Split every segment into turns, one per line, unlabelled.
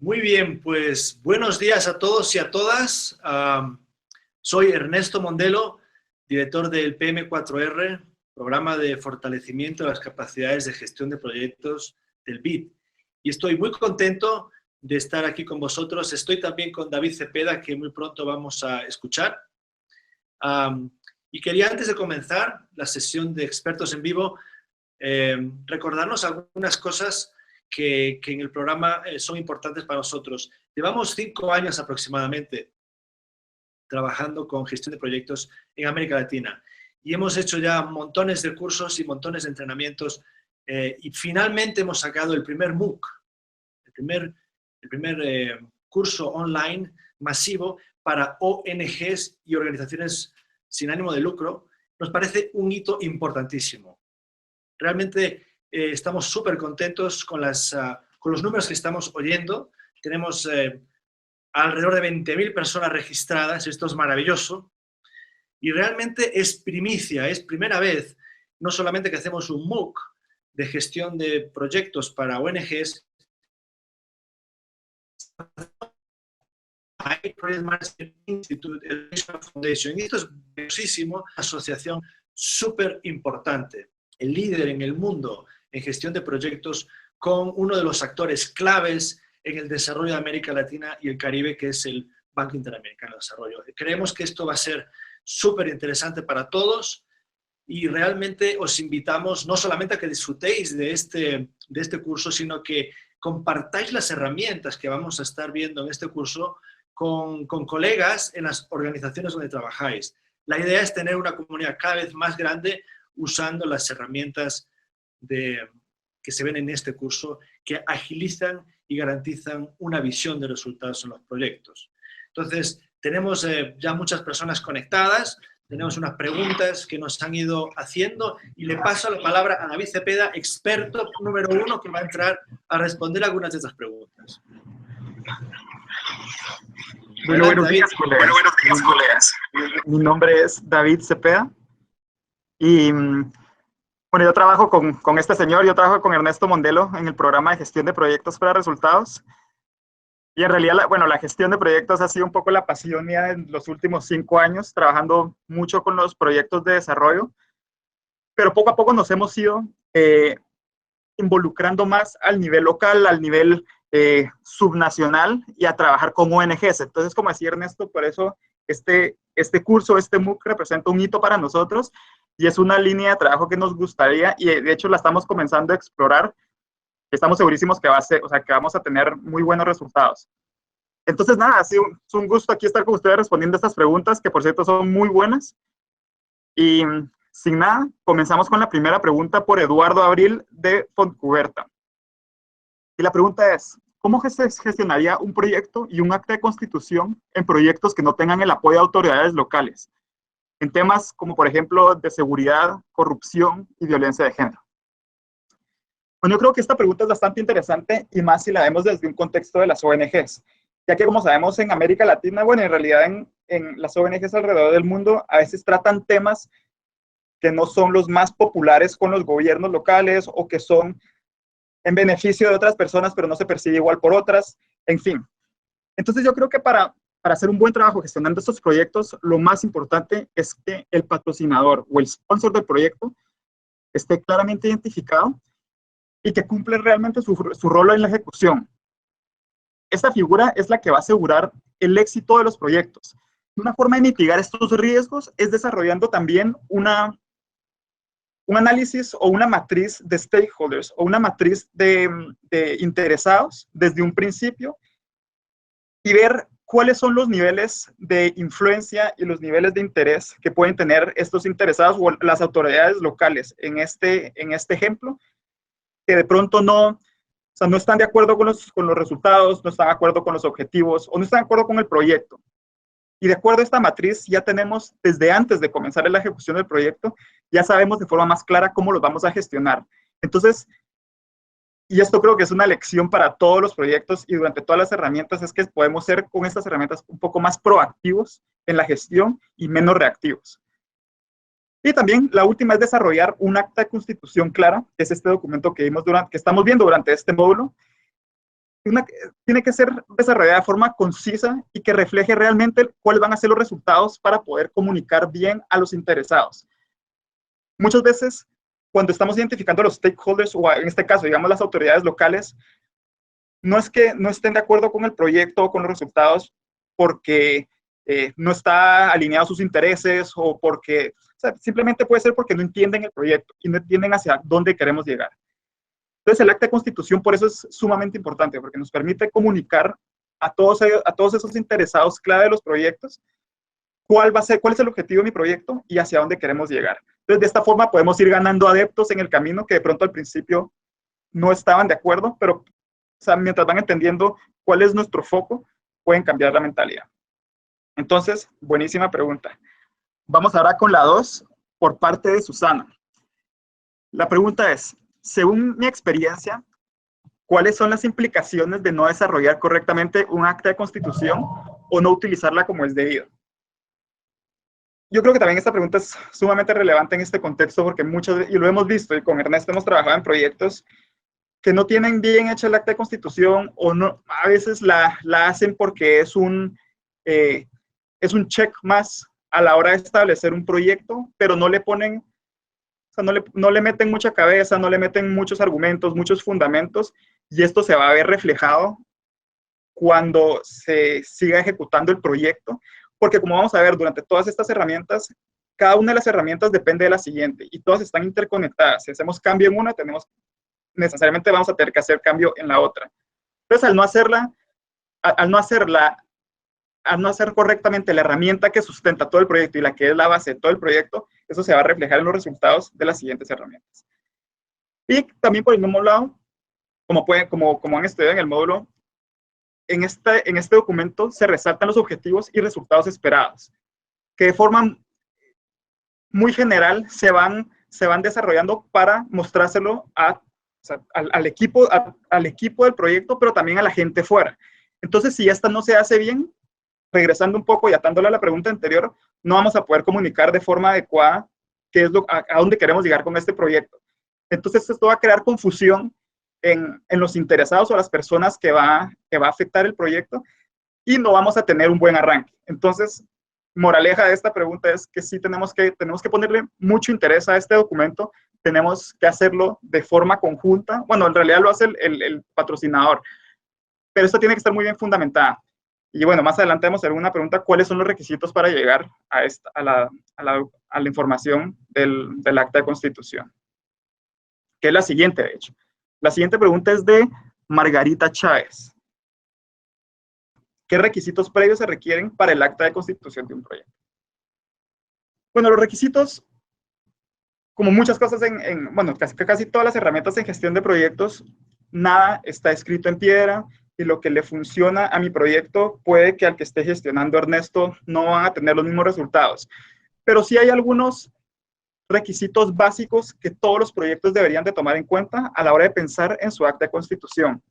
Muy bien, pues buenos días a todos y a todas. Soy Ernesto Mondelo, director del PM4R, Programa de Fortalecimiento de las Capacidades de Gestión de Proyectos del BID. Y estoy muy contento de estar aquí con vosotros. Estoy también con David Cepeda, que muy pronto vamos a escuchar. Y quería, antes de comenzar la sesión de expertos en vivo, recordarnos algunas cosas que en el programa son importantes para nosotros. Llevamos 5 años aproximadamente trabajando con gestión de proyectos en América Latina y hemos hecho ya montones de cursos y montones de entrenamientos y finalmente hemos sacado el primer MOOC, el primer curso online masivo para ONGs y organizaciones sin ánimo de lucro. Nos parece un hito importantísimo. Realmente estamos súper contentos con los números que estamos oyendo. Tenemos alrededor de 20.000 personas registradas, esto es maravilloso. Y realmente es primicia, es primera vez, no solamente que hacemos un MOOC de gestión de proyectos para ONGs, hay Project Management Institute, el National Foundation, y esto es valiosísimo, asociación súper importante, el líder en el mundo en gestión de proyectos, con uno de los actores claves en el desarrollo de América Latina y el Caribe, que es el Banco Interamericano de Desarrollo. Creemos que esto va a ser súper interesante para todos y realmente os invitamos no solamente a que disfrutéis de este curso, sino que compartáis las herramientas que vamos a estar viendo en este curso con colegas en las organizaciones donde trabajáis. La idea es tener una comunidad cada vez más grande usando las herramientas que se ven en este curso, que agilizan y garantizan una visión de resultados en los proyectos. Entonces, tenemos ya muchas personas conectadas, tenemos unas preguntas que nos han ido haciendo y le paso la palabra a David Cepeda, experto número 1, que va a entrar a responder algunas de estas preguntas.
Bueno, buenos días, colegas. Mi nombre es David Cepeda y bueno, yo trabajo con este señor, yo trabajo con Ernesto Mondelo en el programa de gestión de proyectos para resultados. Y en realidad, la gestión de proyectos ha sido un poco la pasión mía en los últimos 5 años, trabajando mucho con los proyectos de desarrollo, pero poco a poco nos hemos ido involucrando más al nivel local, al nivel subnacional y a trabajar con ONGs. Entonces, como decía Ernesto, por eso este curso, este MOOC representa un hito para nosotros y es una línea de trabajo que nos gustaría y de hecho la estamos comenzando a explorar. Estamos segurísimos que que vamos a tener muy buenos resultados. Entonces, nada, ha sido un gusto aquí estar con ustedes respondiendo a estas preguntas, que por cierto son muy buenas. Y sin nada, comenzamos con la primera pregunta por Eduardo Abril de Fontcuberta. Y la pregunta es, ¿cómo se gestionaría un proyecto y un acta de constitución en proyectos que no tengan el apoyo de autoridades locales? En temas como, por ejemplo, de seguridad, corrupción y violencia de género. Bueno, yo creo que esta pregunta es bastante interesante y más si la vemos desde un contexto de las ONGs, ya que como sabemos en América Latina, bueno, en realidad en las ONGs alrededor del mundo a veces tratan temas que no son los más populares con los gobiernos locales o que son en beneficio de otras personas, pero no se percibe igual por otras, en fin. Entonces yo creo que para hacer un buen trabajo gestionando estos proyectos, lo más importante es que el patrocinador o el sponsor del proyecto esté claramente identificado y que cumple realmente su rol en la ejecución. Esta figura es la que va a asegurar el éxito de los proyectos. Una forma de mitigar estos riesgos es desarrollando también un análisis o una matriz de stakeholders o una matriz de interesados desde un principio y ver cuáles son los niveles de influencia y los niveles de interés que pueden tener estos interesados o las autoridades locales en este ejemplo, que de pronto no están de acuerdo con los resultados, no están de acuerdo con los objetivos o no están de acuerdo con el proyecto. Y de acuerdo a esta matriz ya tenemos, desde antes de comenzar la ejecución del proyecto, ya sabemos de forma más clara cómo los vamos a gestionar. Entonces, y esto creo que es una lección para todos los proyectos y durante todas las herramientas, es que podemos ser con estas herramientas un poco más proactivos en la gestión y menos reactivos. Y también la última es desarrollar un acta de constitución clara, que es este documento que estamos viendo durante este módulo, tiene que ser desarrollada de forma concisa y que refleje realmente cuáles van a ser los resultados para poder comunicar bien a los interesados. Muchas veces, cuando estamos identificando a los stakeholders, o en este caso, digamos, las autoridades locales, no es que no estén de acuerdo con el proyecto o con los resultados porque no está alineado a sus intereses o porque, o sea, simplemente puede ser porque no entienden el proyecto y no entienden hacia dónde queremos llegar. Entonces, el acta de constitución por eso es sumamente importante, porque nos permite comunicar a todos esos interesados clave de los proyectos cuál es el objetivo de mi proyecto y hacia dónde queremos llegar. Entonces, de esta forma podemos ir ganando adeptos en el camino que de pronto al principio no estaban de acuerdo, pero o sea, mientras van entendiendo cuál es nuestro foco, pueden cambiar la mentalidad. Entonces, buenísima pregunta. Vamos ahora con la 2 por parte de Susana. La pregunta es, según mi experiencia, ¿cuáles son las implicaciones de no desarrollar correctamente un acta de constitución o no utilizarla como es debido? Yo creo que también esta pregunta es sumamente relevante en este contexto porque muchos, y lo hemos visto, y con Ernesto hemos trabajado en proyectos que no tienen bien hecha el acta de constitución o no, a veces la hacen porque es un check más a la hora de establecer un proyecto, pero no le ponen, o sea, no le meten mucha cabeza, no le meten muchos argumentos, muchos fundamentos, y esto se va a ver reflejado cuando se siga ejecutando el proyecto, porque como vamos a ver, durante todas estas herramientas, cada una de las herramientas depende de la siguiente, y todas están interconectadas. Si hacemos cambio en una, necesariamente vamos a tener que hacer cambio en la otra. Entonces, al no hacer correctamente la herramienta que sustenta todo el proyecto y la que es la base de todo el proyecto, eso se va a reflejar en los resultados de las siguientes herramientas. Y también por el mismo lado, como han estudiado en el módulo, en este documento se resaltan los objetivos y resultados esperados, que de forma muy general se van desarrollando para mostrárselo al equipo del proyecto, pero también a la gente fuera. Entonces, si esta no se hace bien, regresando un poco y atándole a la pregunta anterior, no vamos a poder comunicar de forma adecuada qué es a dónde queremos llegar con este proyecto. Entonces, esto va a crear confusión en los interesados o las personas que va a afectar el proyecto y no vamos a tener un buen arranque. Entonces, moraleja de esta pregunta es que sí tenemos que ponerle mucho interés a este documento, tenemos que hacerlo de forma conjunta. Bueno, en realidad lo hace el patrocinador, pero esto tiene que estar muy bien fundamentada. Y bueno, más adelante vamos a hacer una pregunta, ¿cuáles son los requisitos para llegar a la información del acta de constitución? Que es la siguiente, de hecho. La siguiente pregunta es de Margarita Chávez. ¿Qué requisitos previos se requieren para el acta de constitución de un proyecto? Bueno, los requisitos, como muchas cosas bueno, casi todas las herramientas en gestión de proyectos, nada está escrito en piedra y lo que le funciona a mi proyecto puede que al que esté gestionando Ernesto no van a tener los mismos resultados. Pero sí hay algunos requisitos básicos que todos los proyectos deberían de tomar en cuenta a la hora de pensar en su acta de constitución.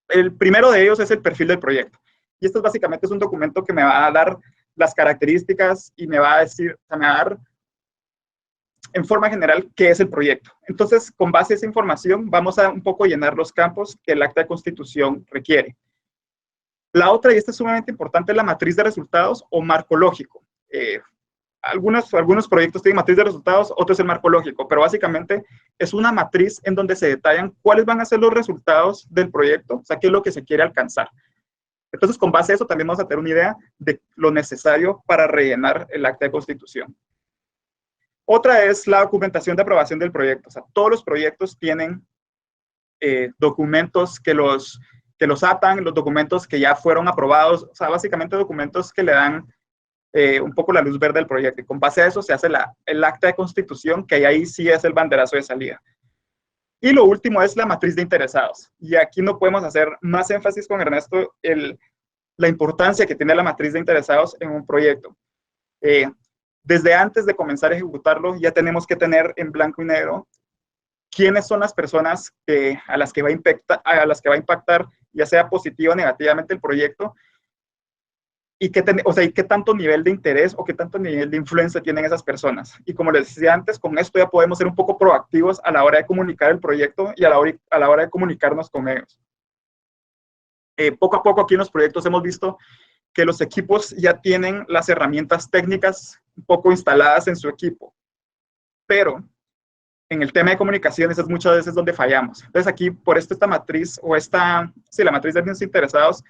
El primero de ellos es el perfil del proyecto. Y esto básicamente es un documento que me va a dar las características y me va a decir, me va a dar en forma general qué es el proyecto. Entonces, con base a esa información, vamos a un poco llenar los campos que el acta de constitución requiere. La otra, y esta es sumamente importante, es la matriz de resultados o marco lógico. Algunos proyectos tienen matriz de resultados, otros el marco lógico, pero básicamente es una matriz en donde se detallan cuáles van a ser los resultados del proyecto, o sea, qué es lo que se quiere alcanzar. Entonces, con base a eso, también vamos a tener una idea de lo necesario para rellenar el acta de constitución. Otra es la documentación de aprobación del proyecto. O sea, todos los proyectos tienen documentos que los atan, los documentos que ya fueron aprobados, o sea, básicamente documentos que le dan un poco la luz verde al proyecto. Y con base a eso se hace el acta de constitución, que ahí sí es el banderazo de salida. Y lo último es la matriz de interesados. Y aquí no podemos hacer más énfasis con Ernesto la importancia que tiene la matriz de interesados en un proyecto. Desde antes de comenzar a ejecutarlo, ya tenemos que tener en blanco y negro quiénes son las personas a las que va a impactar, ya sea positiva o negativamente el proyecto, y qué tanto nivel de interés o qué tanto nivel de influencia tienen esas personas. Y como les decía antes, con esto ya podemos ser un poco proactivos a la hora de comunicar el proyecto y a la hora de comunicarnos con ellos. Poco a poco aquí en los proyectos hemos visto que los equipos ya tienen las herramientas técnicas un poco instaladas en su equipo, pero en el tema de comunicaciones es muchas veces donde fallamos. Entonces aquí, por esto esta matriz, la matriz de los interesados,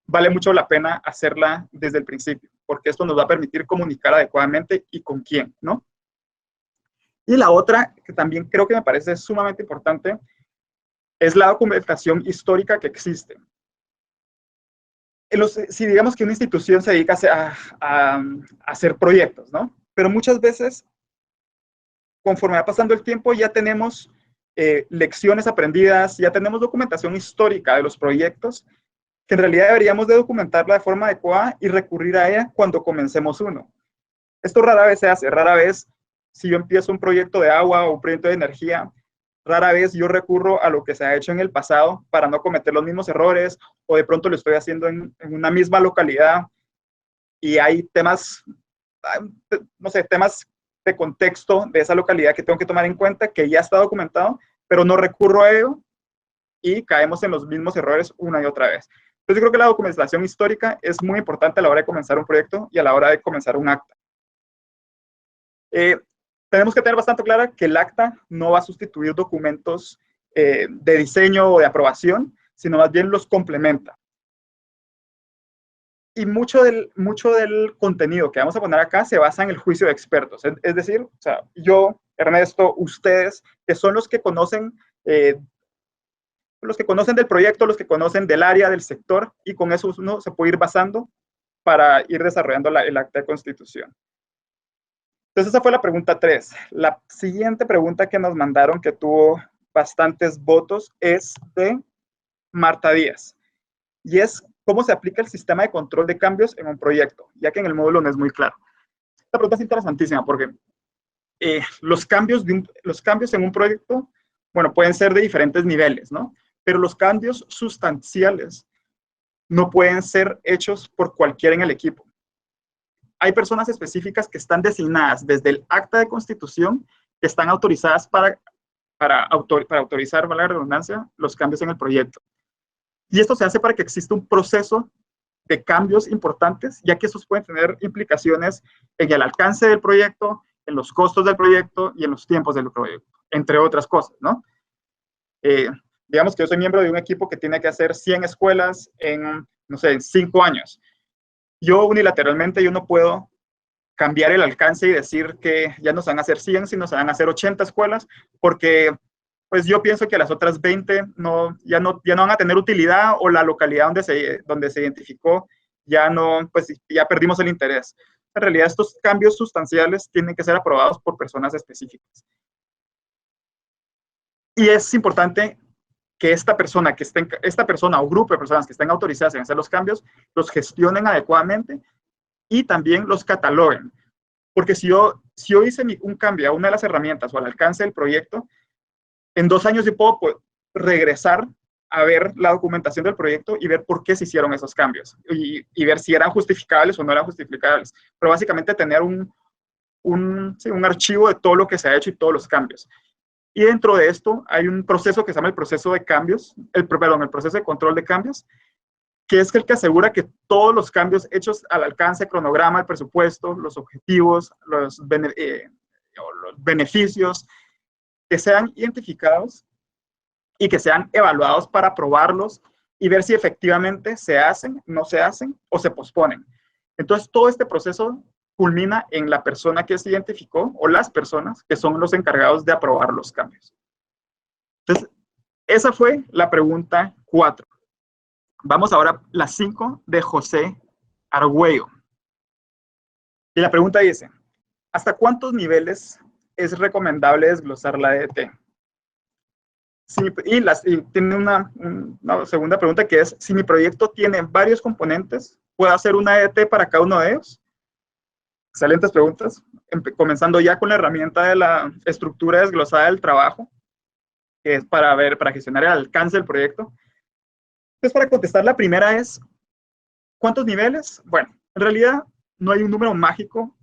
vale mucho la pena hacerla desde el principio, porque esto nos va a permitir comunicar adecuadamente y con quién, ¿no? Y la otra, que también creo que me parece sumamente importante, es la documentación histórica que existe. Si digamos que una institución se dedica a hacer proyectos, ¿no? Pero muchas veces, conforme va pasando el tiempo, ya tenemos lecciones aprendidas, ya tenemos documentación histórica de los proyectos, que en realidad deberíamos de documentarla de forma adecuada y recurrir a ella cuando comencemos uno. Esto rara vez se hace, rara vez, si yo empiezo un proyecto de agua o un proyecto de energía, rara vez yo recurro a lo que se ha hecho en el pasado para no cometer los mismos errores, o de pronto lo estoy haciendo en una misma localidad y hay temas, no sé, temas de contexto de esa localidad que tengo que tomar en cuenta, que ya está documentado, pero no recurro a ello y caemos en los mismos errores una y otra vez. Entonces yo creo que la documentación histórica es muy importante a la hora de comenzar un proyecto y a la hora de comenzar un acta. Tenemos que tener bastante clara que el acta no va a sustituir documentos de diseño o de aprobación, sino más bien los complementa. Y mucho del contenido que vamos a poner acá se basa en el juicio de expertos. Es decir, o sea, yo, Ernesto, ustedes, que son los que conocen del proyecto, los que conocen del área, del sector, y con eso uno se puede ir basando para ir desarrollando el acta de constitución. Entonces esa fue la pregunta 3. La siguiente pregunta que nos mandaron, que tuvo bastantes votos, es de Marta Díaz. Y es, ¿cómo se aplica el sistema de control de cambios en un proyecto? Ya que en el módulo no es muy claro. Esta pregunta es interesantísima porque los cambios en un proyecto, bueno, pueden ser de diferentes niveles, ¿no? Pero los cambios sustanciales no pueden ser hechos por cualquiera en el equipo. Hay personas específicas que están designadas desde el acta de constitución, que están autorizadas para autorizar, valga la redundancia, los cambios en el proyecto. Y esto se hace para que exista un proceso de cambios importantes, ya que estos pueden tener implicaciones en el alcance del proyecto, en los costos del proyecto y en los tiempos del proyecto, entre otras cosas, ¿no? Digamos que yo soy miembro de un equipo que tiene que hacer 100 escuelas en, no sé, en 5 años. Yo unilateralmente, yo no puedo cambiar el alcance y decir que ya no se van a hacer 100, sino se van a hacer 80 escuelas, porque pues yo pienso que las otras 20 ya no van a tener utilidad, o la localidad donde se identificó pues ya perdimos el interés. En realidad estos cambios sustanciales tienen que ser aprobados por personas específicas. Y es importante que esta persona o grupo de personas que estén autorizadas en hacer los cambios, los gestionen adecuadamente y también los cataloguen. Porque si yo hice un cambio a una de las herramientas o al alcance del proyecto, en 2 años yo puedo regresar a ver la documentación del proyecto y ver por qué se hicieron esos cambios y ver si eran justificables o no eran justificables. Pero básicamente tener un archivo de todo lo que se ha hecho y todos los cambios. Y dentro de esto hay un proceso que se llama el proceso de cambios, el proceso de control de cambios, que es el que asegura que todos los cambios hechos al alcance, cronograma, el presupuesto, los objetivos, los beneficios, que sean identificados y que sean evaluados para aprobarlos y ver si efectivamente se hacen, no se hacen o se posponen. Entonces, todo este proceso culmina en la persona que se identificó o las personas que son los encargados de aprobar los cambios. Entonces, esa fue la pregunta 4. Vamos ahora a la 5 de José Argüello. Y la pregunta dice, ¿hasta cuántos niveles es recomendable desglosar la DT? Y tiene una segunda pregunta que es, si mi proyecto tiene varios componentes, ¿puedo hacer una DT para cada uno de ellos? Excelentes preguntas. Comenzando ya con la herramienta de la estructura desglosada del trabajo, que es para gestionar el alcance del proyecto. Entonces, para contestar la primera es, ¿cuántos niveles? Bueno, en realidad no hay un número mágico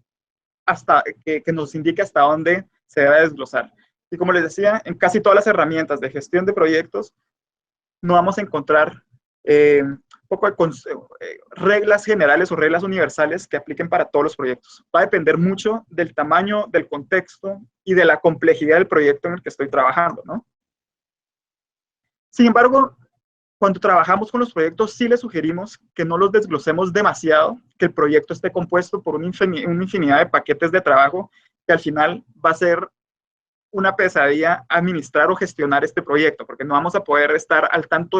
que nos indique hasta dónde se debe desglosar. Y como les decía, en casi todas las herramientas de gestión de proyectos no vamos a encontrar un poco de reglas generales o reglas universales que apliquen para todos los proyectos. Va a depender mucho del tamaño, del contexto y de la complejidad del proyecto en el que estoy trabajando, ¿no? Sin embargo, cuando trabajamos con los proyectos, sí les sugerimos que no los desglosemos demasiado, que el proyecto esté compuesto por una infinidad de paquetes de trabajo, que al final va a ser una pesadilla administrar o gestionar este proyecto, porque no vamos a poder estar al tanto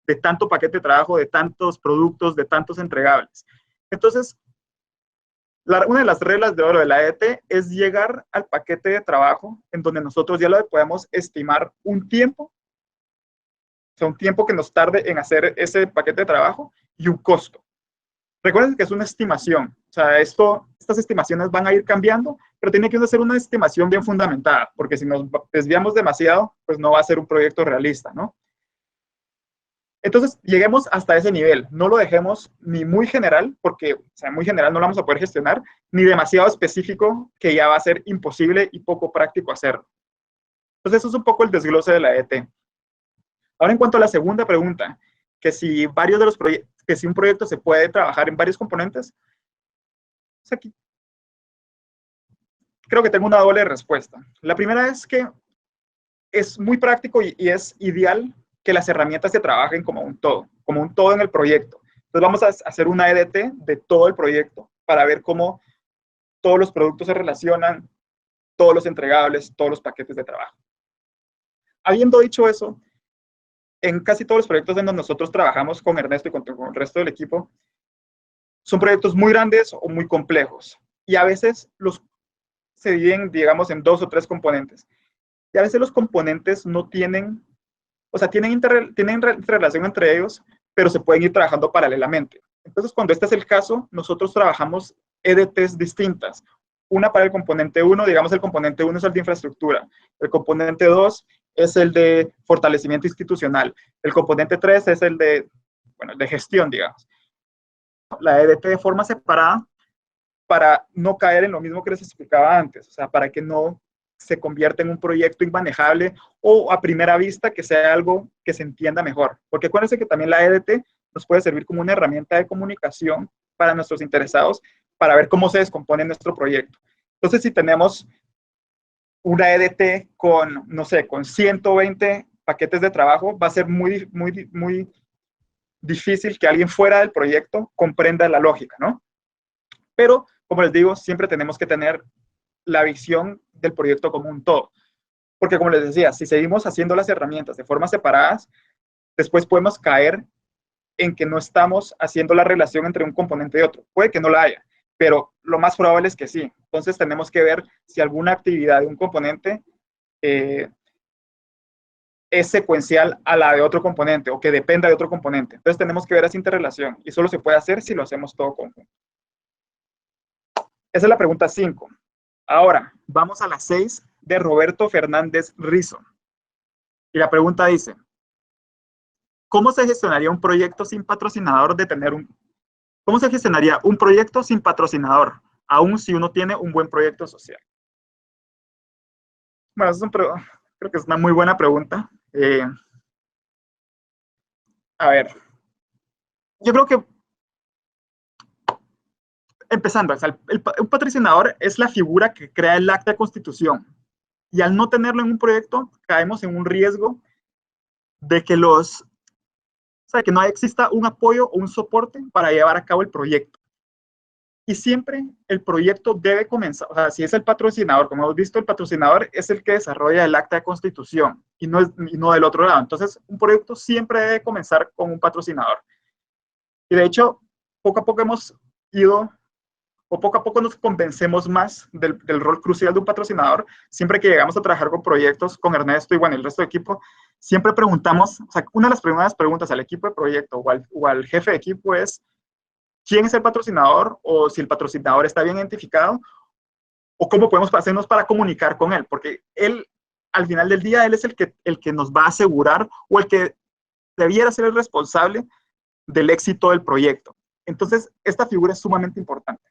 de tanto paquete de trabajo, de tantos productos, de tantos entregables. Entonces, una de las reglas de oro de la EDT es llegar al paquete de trabajo en donde nosotros ya lo podemos estimar un tiempo, o sea, un tiempo que nos tarde en hacer ese paquete de trabajo y un costo. Recuerden que es una estimación, o sea, estas estimaciones van a ir cambiando, pero tiene que ser una estimación bien fundamentada, porque si nos desviamos demasiado, pues no va a ser un proyecto realista, ¿no? Entonces, lleguemos hasta ese nivel, no lo dejemos ni muy general, porque, o sea, muy general no lo vamos a poder gestionar, ni demasiado específico, que ya va a ser imposible y poco práctico hacerlo. Entonces, eso es un poco el desglose de la EDT. Ahora, en cuanto a la segunda pregunta, que si un proyecto se puede trabajar en varios componentes, pues aquí creo que tengo una doble respuesta. La primera es que es muy práctico y es ideal que las herramientas se trabajen como un todo en el proyecto. Entonces vamos a hacer una EDT de todo el proyecto para ver cómo todos los productos se relacionan, todos los entregables, todos los paquetes de trabajo. Habiendo dicho eso, en casi todos los proyectos en donde nosotros trabajamos con Ernesto y con el resto del equipo, son proyectos muy grandes o muy complejos. Y a veces se dividen, digamos, en 2 o 3 componentes. Y a veces los componentes no tienen, o sea, tienen relación entre ellos, pero se pueden ir trabajando paralelamente. Entonces, cuando este es el caso, nosotros trabajamos EDTs distintas. Una para el componente 1, digamos, el componente 1 es el de infraestructura. El componente 2 es el de fortalecimiento institucional. El componente 3 es el de gestión, digamos. La EDT de forma separada para no caer en lo mismo que les explicaba antes, o sea, para que no se convierta en un proyecto inmanejable o a primera vista que sea algo que se entienda mejor. Porque acuérdense que también la EDT nos puede servir como una herramienta de comunicación para nuestros interesados para ver cómo se descompone nuestro proyecto. Entonces, si tenemos una EDT con, no sé, con 120 paquetes de trabajo, va a ser muy difícil que alguien fuera del proyecto comprenda la lógica, ¿no? Pero, como les digo, siempre tenemos que tener la visión del proyecto como un todo. Porque, como les decía, si seguimos haciendo las herramientas de forma separadas, después podemos caer en que no estamos haciendo la relación entre un componente y otro. Puede que no la haya, pero lo más probable es que sí. Entonces, tenemos que ver si alguna actividad de un componente es secuencial a la de otro componente o que dependa de otro componente. Entonces, tenemos que ver esa interrelación y solo se puede hacer si lo hacemos todo conjunto. Esa es la pregunta 5. Ahora, vamos a la 6 de Roberto Fernández Rizo. Y la pregunta dice, ¿cómo se gestionaría un proyecto sin patrocinador ¿Cómo se gestionaría un proyecto sin patrocinador, aun si uno tiene un buen proyecto social? Bueno, creo que es una muy buena pregunta. A ver, yo creo que empezando, o sea, un patrocinador es la figura que crea el acta de constitución. Y al no tenerlo en un proyecto, caemos en un riesgo de que que no exista un apoyo o un soporte para llevar a cabo el proyecto. Y siempre el proyecto debe comenzar, o sea, si es el patrocinador, como hemos visto, el patrocinador es el que desarrolla el acta de constitución y no del otro lado. Entonces, un proyecto siempre debe comenzar con un patrocinador. Y de hecho, poco a poco poco a poco nos convencemos más del rol crucial de un patrocinador. Siempre que llegamos a trabajar con proyectos, con Ernesto y bueno, el resto del equipo, siempre preguntamos, o sea, una de las primeras preguntas al equipo de proyecto o al jefe de equipo es, ¿quién es el patrocinador? O si el patrocinador está bien identificado, o cómo podemos hacernos para comunicar con él, porque él, al final del día, él es el que nos va a asegurar o el que debiera ser el responsable del éxito del proyecto. Entonces, esta figura es sumamente importante.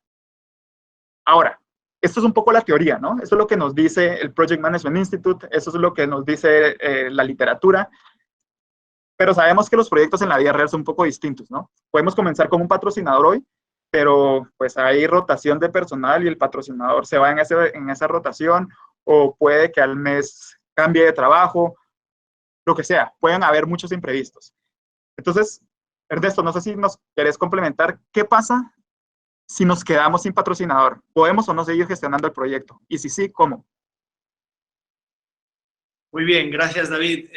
Ahora, esto es un poco la teoría, ¿no? Esto es lo que nos dice el Project Management Institute, eso es lo que nos dice la literatura. pero sabemos que los proyectos en la vida real son un poco distintos, ¿no? Podemos comenzar con un patrocinador hoy, pero pues hay rotación de personal y el patrocinador se va en esa rotación, o puede que al mes cambie de trabajo, lo que sea, pueden haber muchos imprevistos. Entonces, Ernesto, no sé si nos querés complementar, ¿qué pasa si nos quedamos sin patrocinador? ¿Podemos o no seguir gestionando el proyecto? Y si sí, ¿cómo?
Muy bien, gracias David.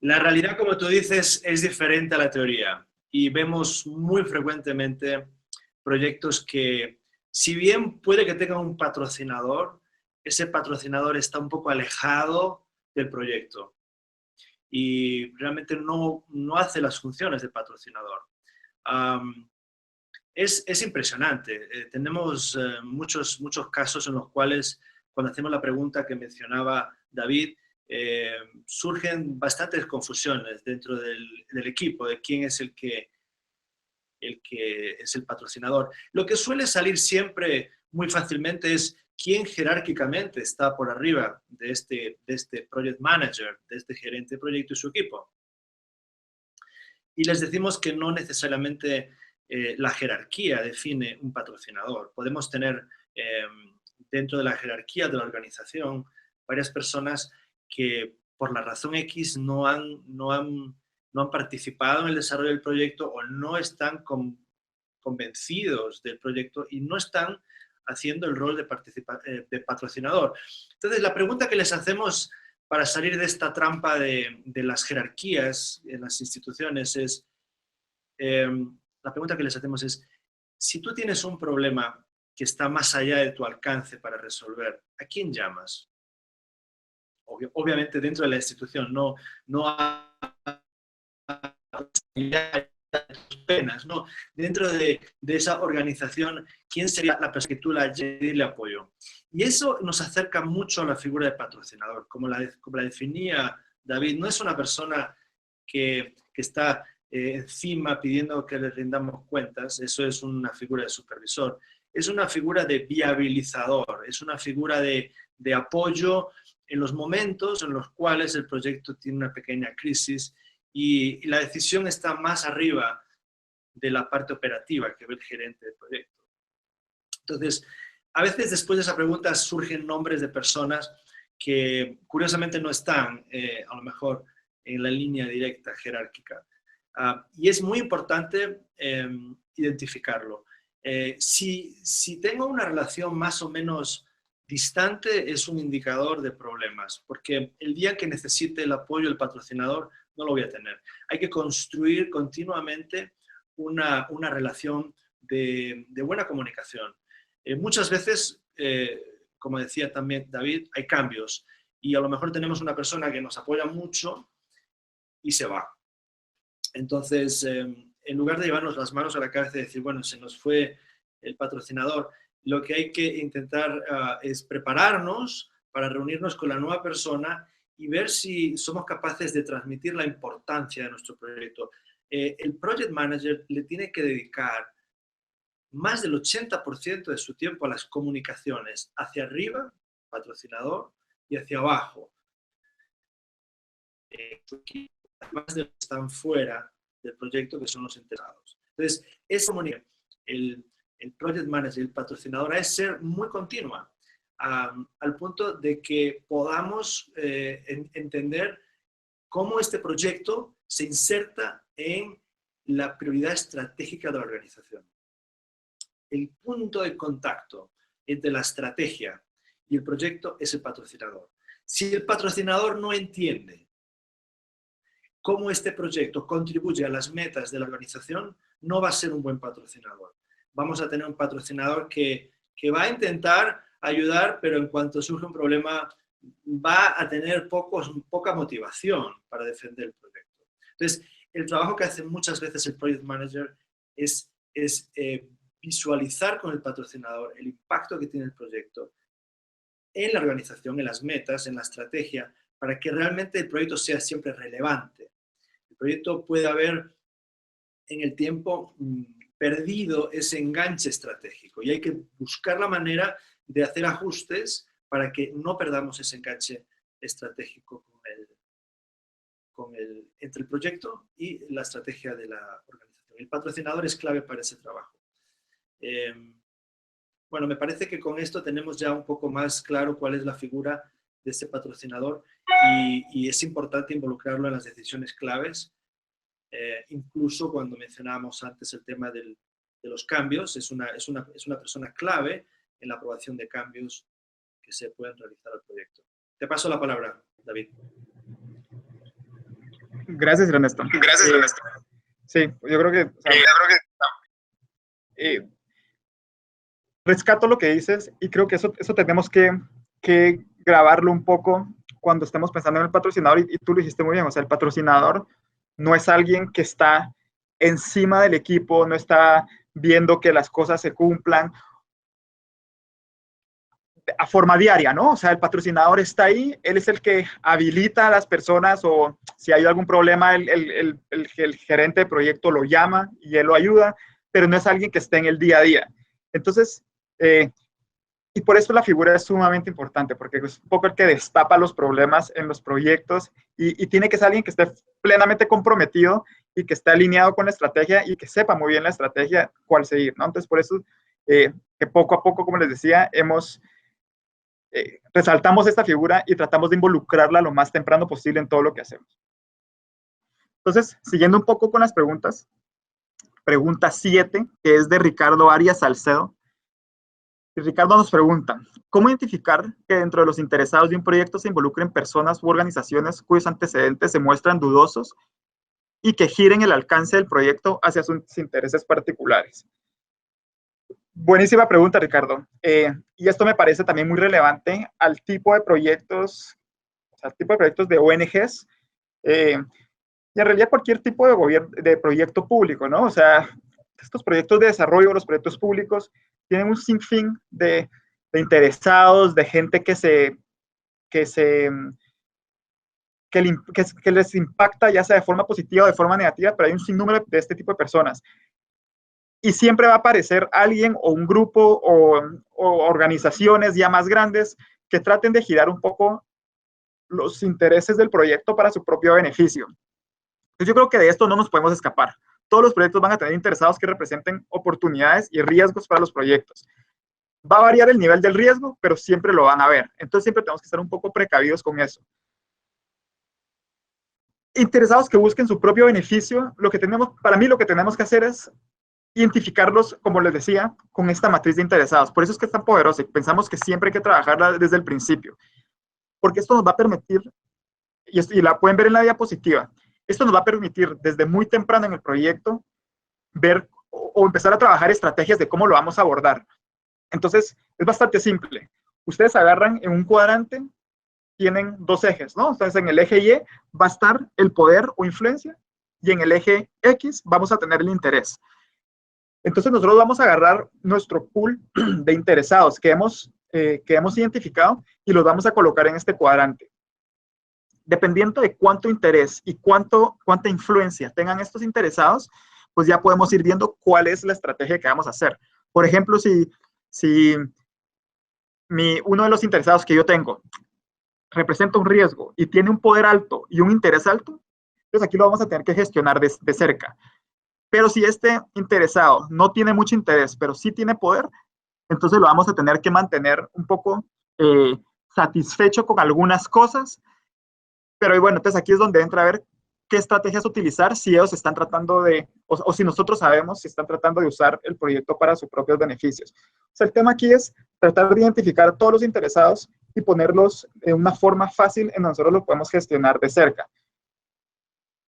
La realidad, como tú dices, es diferente a la teoría y vemos muy frecuentemente proyectos que, si bien puede que tengan un patrocinador, ese patrocinador está un poco alejado del proyecto y realmente no hace las funciones de patrocinador. Es impresionante. Tenemos muchos casos en los cuales, cuando hacemos la pregunta que mencionaba David, surgen bastantes confusiones dentro del equipo de quién es el que es el patrocinador. Lo que suele salir siempre muy fácilmente es quién jerárquicamente está por arriba de este project manager, de este gerente de proyecto y su equipo. Y les decimos que no necesariamente la jerarquía define un patrocinador. Podemos tener dentro de la jerarquía de la organización varias personas que por la razón X no han participado en el desarrollo del proyecto o no están convencidos del proyecto y no están haciendo el rol de patrocinador. Entonces, la pregunta que les hacemos para salir de esta trampa de las jerarquías en las instituciones es, la pregunta que les hacemos es, si tú tienes un problema que está más allá de tu alcance para resolver, ¿a quién llamas? Obviamente dentro de la institución, no a penas, no. Dentro de esa organización, ¿quién sería la persona que tú le apoyo? Y eso nos acerca mucho a la figura de patrocinador. Como la definía David, no es una persona que está encima pidiendo que le rindamos cuentas, eso es una figura de supervisor. Es una figura de viabilizador, es una figura de apoyo en los momentos en los cuales el proyecto tiene una pequeña crisis y la decisión está más arriba de la parte operativa que ve el gerente del proyecto. Entonces, a veces después de esa pregunta surgen nombres de personas que curiosamente no están a lo mejor en la línea directa jerárquica. Y es muy importante identificarlo. Si tengo una relación más o menos distante, es un indicador de problemas, porque el día que necesite el apoyo del patrocinador, no lo voy a tener. Hay que construir continuamente una relación de buena comunicación. Muchas veces, como decía también David, hay cambios y a lo mejor tenemos una persona que nos apoya mucho y se va. Entonces, en lugar de llevarnos las manos a la cabeza y decir, bueno, se nos fue el patrocinador, lo que hay que intentar es prepararnos para reunirnos con la nueva persona y ver si somos capaces de transmitir la importancia de nuestro proyecto. El project manager le tiene que dedicar más del 80% de su tiempo a las comunicaciones hacia arriba, patrocinador, y hacia abajo. Además de los que están fuera del proyecto, que son los interesados. Entonces, esa comunicación, el project manager, el patrocinador, es ser muy continua, al punto de que podamos entender cómo este proyecto se inserta en la prioridad estratégica de la organización. El punto de contacto entre la estrategia y el proyecto es el patrocinador. Si el patrocinador no entiende cómo este proyecto contribuye a las metas de la organización, no va a ser un buen patrocinador. Vamos a tener un patrocinador que va a intentar ayudar, pero en cuanto surge un problema, va a tener poca motivación para defender el proyecto. Entonces, el trabajo que hace muchas veces el project manager es visualizar con el patrocinador el impacto que tiene el proyecto en la organización, en las metas, en la estrategia, para que realmente el proyecto sea siempre relevante. El proyecto puede haber en el tiempo perdido ese enganche estratégico y hay que buscar la manera de hacer ajustes para que no perdamos ese enganche estratégico entre el proyecto y la estrategia de la organización. El patrocinador es clave para ese trabajo. Bueno, me parece que con esto tenemos ya un poco más claro cuál es la figura de este patrocinador y es importante involucrarlo en las decisiones claves, incluso cuando mencionábamos antes el tema de los cambios, es una persona clave en la aprobación de cambios que se pueden realizar al proyecto. Te paso la palabra, David.
Gracias, Ernesto.
Gracias, Ernesto.
Sí, yo creo que... rescato lo que dices y creo que eso tenemos que grabarlo un poco cuando estemos pensando en el patrocinador y tú lo dijiste muy bien, o sea, el patrocinador no es alguien que está encima del equipo, no está viendo que las cosas se cumplan a forma diaria, ¿no? O sea, el patrocinador está ahí, él es el que habilita a las personas o si hay algún problema, el gerente de proyecto lo llama y él lo ayuda, pero no es alguien que esté en el día a día. Entonces, y por eso la figura es sumamente importante, porque es un poco el que destapa los problemas en los proyectos y tiene que ser alguien que esté plenamente comprometido y que esté alineado con la estrategia y que sepa muy bien la estrategia cuál seguir, ¿no? Entonces, por eso que poco a poco, como les decía, resaltamos esta figura y tratamos de involucrarla lo más temprano posible en todo lo que hacemos. Entonces, siguiendo un poco con las preguntas, pregunta 7, que es de Ricardo Arias Salcedo. Y Ricardo nos pregunta, ¿cómo identificar que dentro de los interesados de un proyecto se involucren personas u organizaciones cuyos antecedentes se muestran dudosos y que giren el alcance del proyecto hacia sus intereses particulares? Buenísima pregunta, Ricardo. Y esto me parece también muy relevante al tipo de proyectos, o sea, al tipo de proyectos de ONGs, y en realidad cualquier tipo de proyecto público, ¿no? O sea, estos proyectos de desarrollo, los proyectos públicos, tienen un sinfín de interesados, de gente que les impacta, ya sea de forma positiva o de forma negativa, pero hay un sinnúmero de este tipo de personas. Y siempre va a aparecer alguien o un grupo o organizaciones ya más grandes que traten de girar un poco los intereses del proyecto para su propio beneficio. Entonces yo creo que de esto no nos podemos escapar. Todos los proyectos van a tener interesados que representen oportunidades y riesgos para los proyectos. Va a variar el nivel del riesgo, pero siempre lo van a ver. Entonces siempre tenemos que estar un poco precavidos con eso. Interesados que busquen su propio beneficio, para mí lo que tenemos que hacer es identificarlos, como les decía, con esta matriz de interesados. Por eso es que es tan poderosa y pensamos que siempre hay que trabajarla desde el principio. Porque esto nos va a permitir, y la pueden ver en la diapositiva, esto nos va a permitir desde muy temprano en el proyecto ver o empezar a trabajar estrategias de cómo lo vamos a abordar. Entonces, es bastante simple. Ustedes agarran en un cuadrante, tienen dos ejes, ¿no? Entonces, en el eje Y va a estar el poder o influencia y en el eje X vamos a tener el interés. Entonces, nosotros vamos a agarrar nuestro pool de interesados que hemos identificado y los vamos a colocar en este cuadrante. Dependiendo de cuánto interés y cuánta influencia tengan estos interesados, pues ya podemos ir viendo cuál es la estrategia que vamos a hacer. Por ejemplo, si uno de los interesados que yo tengo representa un riesgo y tiene un poder alto y un interés alto, entonces aquí lo vamos a tener que gestionar de cerca. Pero si este interesado no tiene mucho interés, pero sí tiene poder, entonces lo vamos a tener que mantener un poco satisfecho con algunas cosas. Pero bueno, entonces aquí es donde entra a ver qué estrategias utilizar si ellos están tratando de, o si nosotros sabemos si están tratando de usar el proyecto para sus propios beneficios. O sea, el tema aquí es tratar de identificar a todos los interesados y ponerlos en una forma fácil en donde nosotros lo podemos gestionar de cerca.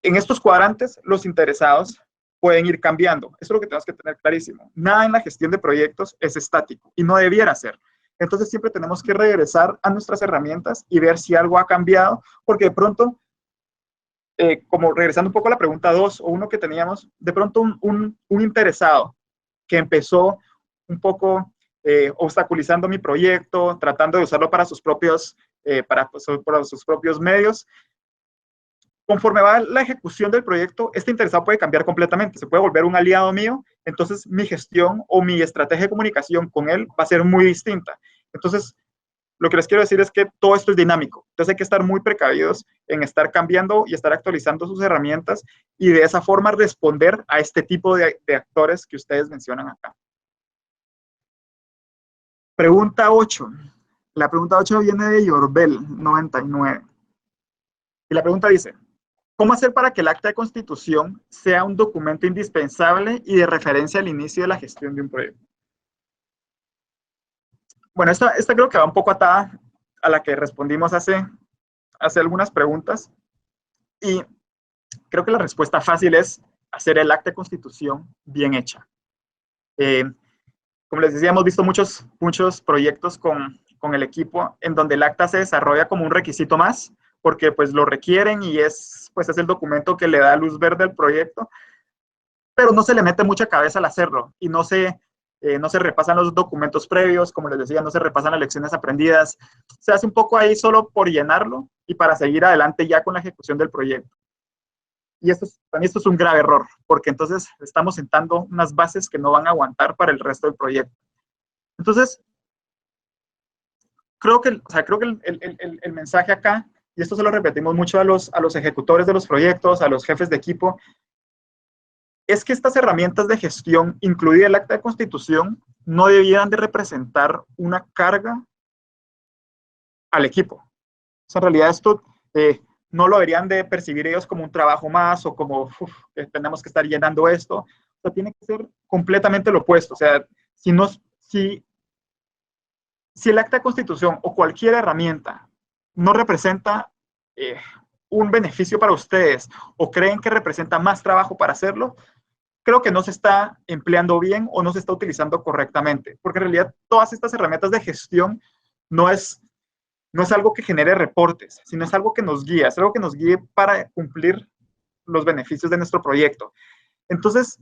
En estos cuadrantes, los interesados pueden ir cambiando. Eso es lo que tenemos que tener clarísimo. Nada en la gestión de proyectos es estático y no debiera ser. Entonces siempre tenemos que regresar a nuestras herramientas y ver si algo ha cambiado, porque de pronto, como regresando un poco a la pregunta 2 o 1 que teníamos, de pronto un interesado que empezó un poco obstaculizando mi proyecto, tratando de usarlo para sus propios medios, conforme va la ejecución del proyecto, este interesado puede cambiar completamente, se puede volver un aliado mío, entonces mi gestión o mi estrategia de comunicación con él va a ser muy distinta. Entonces, lo que les quiero decir es que todo esto es dinámico. Entonces hay que estar muy precavidos en estar cambiando y estar actualizando sus herramientas y de esa forma responder a este tipo de actores que ustedes mencionan acá. Pregunta 8. La pregunta 8 viene de Yorbel 99. Y la pregunta dice, ¿cómo hacer para que el acta de constitución sea un documento indispensable y de referencia al inicio de la gestión de un proyecto? Bueno, esta creo que va un poco atada a la que respondimos hace algunas preguntas. Y creo que la respuesta fácil es hacer el acta de constitución bien hecha. Como les decía, hemos visto muchos proyectos con el equipo en donde el acta se desarrolla como un requisito más, porque pues lo requieren y es el documento que le da luz verde al proyecto, pero no se le mete mucha cabeza al hacerlo y no se repasan los documentos previos, como les decía, no se repasan las lecciones aprendidas, se hace un poco ahí solo por llenarlo y para seguir adelante ya con la ejecución del proyecto. Y para mí esto es un grave error, porque entonces estamos sentando unas bases que no van a aguantar para el resto del proyecto. Entonces, creo que el mensaje acá, y esto se lo repetimos mucho a los ejecutores de los proyectos, a los jefes de equipo, es que estas herramientas de gestión, incluida el acta de constitución, no debieran de representar una carga al equipo. O sea, en realidad esto no lo deberían de percibir ellos como un trabajo más o como tenemos que estar llenando esto. O sea, tiene que ser completamente lo opuesto. O sea, si el acta de constitución o cualquier herramienta no representa un beneficio para ustedes o creen que representa más trabajo para hacerlo, creo que no se está empleando bien o no se está utilizando correctamente, porque en realidad todas estas herramientas de gestión no es algo que genere reportes, sino es algo que nos guía, es algo que nos guíe para cumplir los beneficios de nuestro proyecto. Entonces,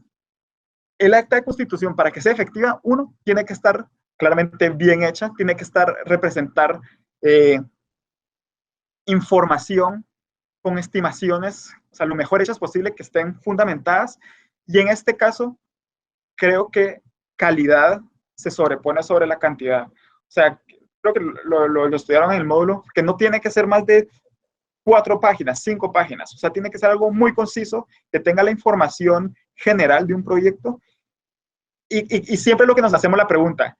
el acta de constitución, para que sea efectiva, uno, tiene que estar claramente bien hecha, tiene que representar información con estimaciones, o sea, lo mejor hechas posible, que estén fundamentadas, y en este caso, creo que calidad se sobrepone sobre la cantidad. O sea, creo que lo estudiaron en el módulo, que no tiene que ser más de 4 páginas, 5 páginas. O sea, tiene que ser algo muy conciso, que tenga la información general de un proyecto. Y siempre lo que nos hacemos la pregunta,